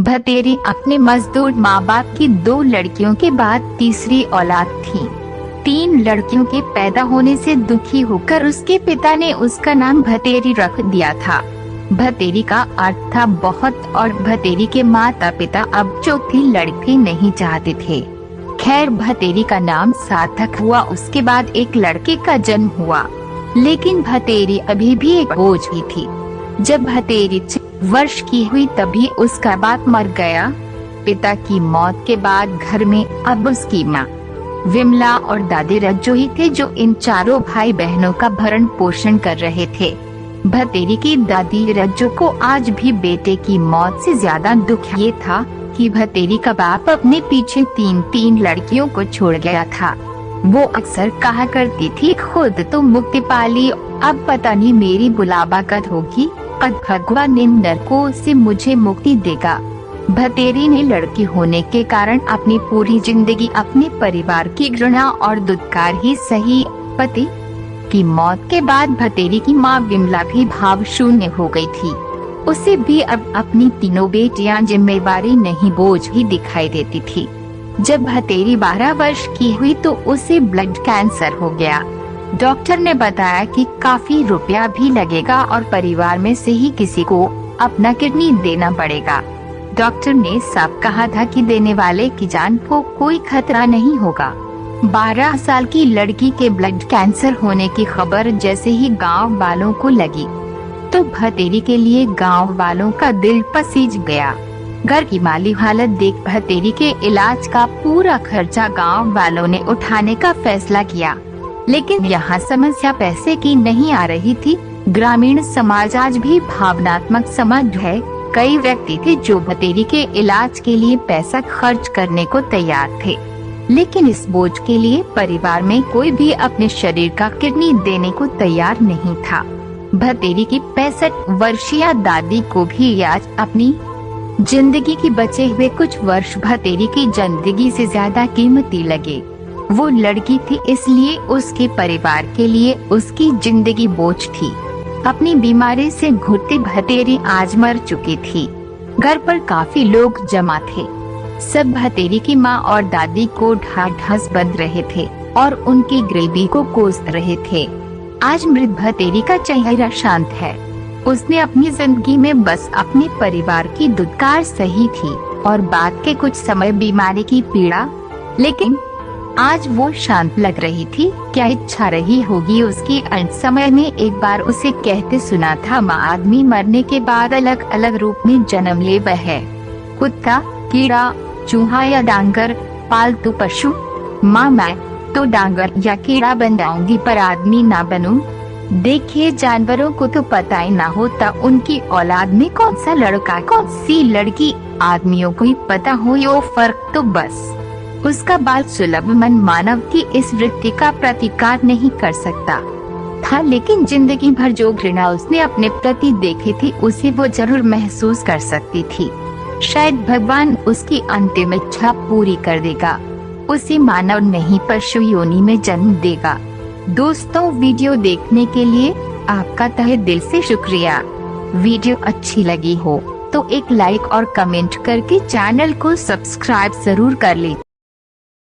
भतेरी अपने मजदूर माँ बाप की 2 लड़कियों के बाद तीसरी औलाद थी। 3 लड़कियों के पैदा होने से दुखी होकर उसके पिता ने उसका नाम भतेरी रख दिया था। भतेरी का अर्थ था बहुत, और भतेरी के माता पिता अब चौथी लड़की नहीं चाहते थे। खैर, भतेरी का नाम सार्थक हुआ। उसके बाद एक लड़के का जन्म हुआ, लेकिन भतेरी अभी भी एक बोझ ही थी। जब भतेरी 6 वर्ष की हुई तभी उसका बाप मर गया। पिता की मौत के बाद घर में अब उसकी माँ विमला और दादी रज्जो ही थे जो इन चारों भाई बहनों का भरण पोषण कर रहे थे। भतेरी की दादी रज्जो को आज भी बेटे की मौत से ज्यादा दुख ये था कि भतेरी का बाप अपने पीछे 3 लड़कियों को छोड़ गया था। वो अक्सर कहा करती थी, खुद तो मुक्ति पाली, अब पता नहीं मेरी बुलावा कब होगी, कब भगवान इन नरकों से मुझे मुक्ति देगा। भतेरी ने लड़की होने के कारण अपनी पूरी जिंदगी अपने परिवार की घृणा और दुत्कार ही सही। पति की मौत के बाद भतेरी की माँ विमला भी भाव शून्य हो गई थी। उसे भी अब अपनी 3 बेटियां जिम्मेवारी नहीं, बोझ ही दिखाई देती थी। जब भतेरी 12 वर्ष की हुई तो उसे ब्लड कैंसर हो गया। डॉक्टर ने बताया कि काफी रुपया भी लगेगा और परिवार में से ही किसी को अपना किडनी देना पड़ेगा। डॉक्टर ने साफ कहा था कि देने वाले की जान को कोई खतरा नहीं होगा। 12 साल की लड़की के ब्लड कैंसर होने की खबर जैसे ही गांव वालों को लगी तो भतेरी के लिए गांव वालों का दिल पसीज गया। घर की माली हालत देख भतेरी के इलाज का पूरा खर्चा गांव वालों ने उठाने का फैसला किया, लेकिन यहाँ समस्या पैसे की नहीं आ रही थी। ग्रामीण समाज आज भी भावनात्मक समाज है। कई व्यक्ति थे जो भतेरी के इलाज के लिए पैसा खर्च करने को तैयार थे, लेकिन इस बोझ के लिए परिवार में कोई भी अपने शरीर का किडनी देने को तैयार नहीं था। भतेरी की 65 वर्षीय दादी को भी आज अपनी जिंदगी की बचे हुए कुछ वर्ष भतेरी की जिंदगी से ज्यादा कीमती लगे। वो लड़की थी, इसलिए उसके परिवार के लिए उसकी जिंदगी बोझ थी। अपनी बीमारी से घुटती भतेरी आज मर चुकी थी। घर पर काफी लोग जमा थे। सब भतेरी की माँ और दादी को ढाढ़स बंध रहे थे और उनकी गरीबी को कोस रहे थे। आज मृत भतेरी का चेहरा शांत है। उसने अपनी जिंदगी में बस अपने परिवार की दुत्कार सही थी और बाद के कुछ समय बीमारी की पीड़ा, लेकिन आज वो शांत लग रही थी। क्या इच्छा रही होगी उसकी अंत समय में। एक बार उसे कहते सुना था, माँ आदमी मरने के बाद अलग अलग रूप में जन्म ले वह है, कुत्ता, कीड़ा, चूहा या डांगर, पालतू पशु। माँ मैं तो डांगर या कीड़ा बन जाऊंगी पर आदमी ना बनूं। देखिए, जानवरों को तो पता ही ना होता उनकी औलाद में कौन सा लड़का कौन सी लड़की। आदमियों को ही पता हो ये फर्क तो बस उसका बाल सुलभ मन मानव की इस वृत्ति का प्रतिकार नहीं कर सकता था, लेकिन जिंदगी भर जो घृणा उसने अपने प्रति देखी थी उसे वो जरूर महसूस कर सकती थी। शायद भगवान उसकी अंतिम इच्छा पूरी कर देगा, उसे मानव नहीं पशु योनि में जन्म देगा। दोस्तों, वीडियो देखने के लिए आपका तहे दिल से शुक्रिया। वीडियो अच्छी लगी हो तो एक लाइक और कमेंट करके चैनल को सब्सक्राइब जरूर कर ले।